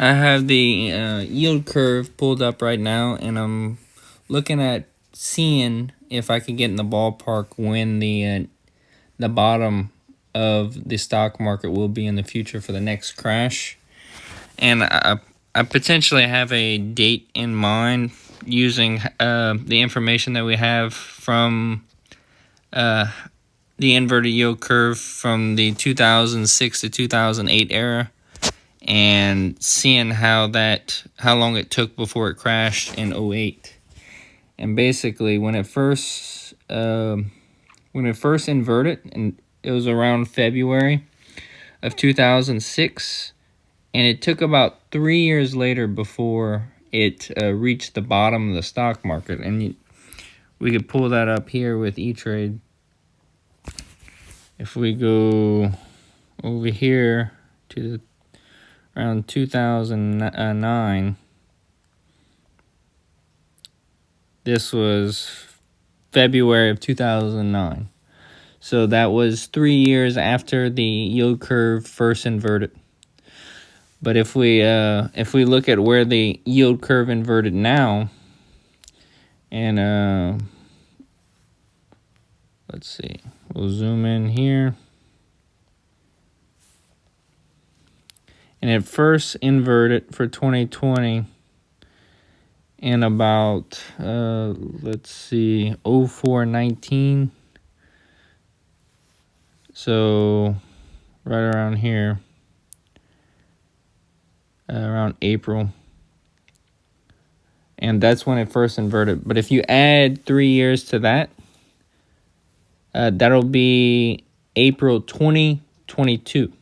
I have the yield curve pulled up right now, and I'm looking at seeing if I can get in the ballpark when the bottom of the stock market will be in the future for the next crash. And I potentially have a date in mind using the information that we have from the inverted yield curve from the 2006 to 2008 era, and seeing how long it took before it crashed in 08. And basically when it first inverted, and it was around February of 2006, and it took about 3 years later before it reached the bottom of the stock market. And we could pull that up here with E-Trade. If we go over here to around 2009, this was February of 2009. So that was 3 years after the yield curve first inverted. But if we look at where the yield curve inverted now, and let's see, we'll zoom in here. And it first inverted for 2020 in about, let's see, 0419. So right around here, around April. And that's when it first inverted. But if you add 3 years to that, that'll be April 2022.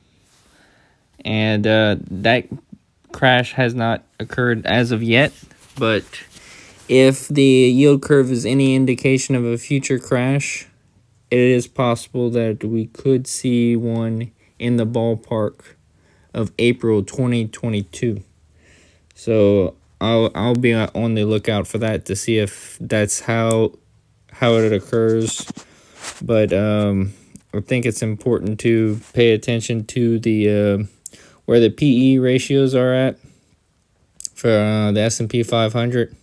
And that crash has not occurred as of yet. But if the yield curve is any indication of a future crash, it is possible that we could see one in the ballpark of April 2022. So I'll be on the lookout for that to see if that's how it occurs. But I think it's important to pay attention to the where the PE ratios are at for the S&P 500.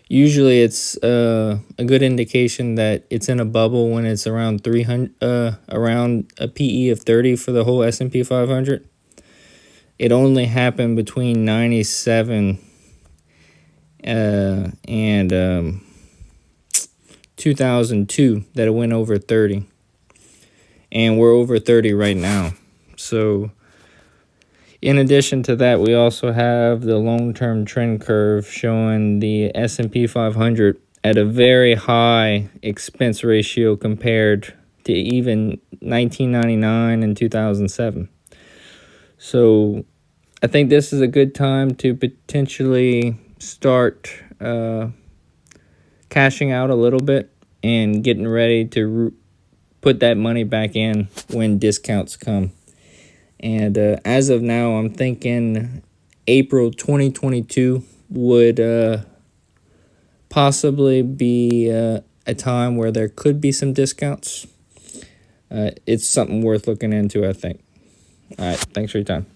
Usually it's a good indication that it's in a bubble when it's around 300, around a PE of 30 for the whole S&P 500. It only happened between 97 and 2002 that it went over 30. And we're over 30 right now. So in addition to that, we also have the long-term trend curve showing the S&P 500 at a very high expense ratio compared to even 1999 and 2007. So I think this is a good time to potentially start cashing out a little bit and getting ready to put that money back in when discounts come. And as of now, I'm thinking April 2022 would possibly be a time where there could be some discounts. It's something worth looking into, I think. All right, thanks for your time.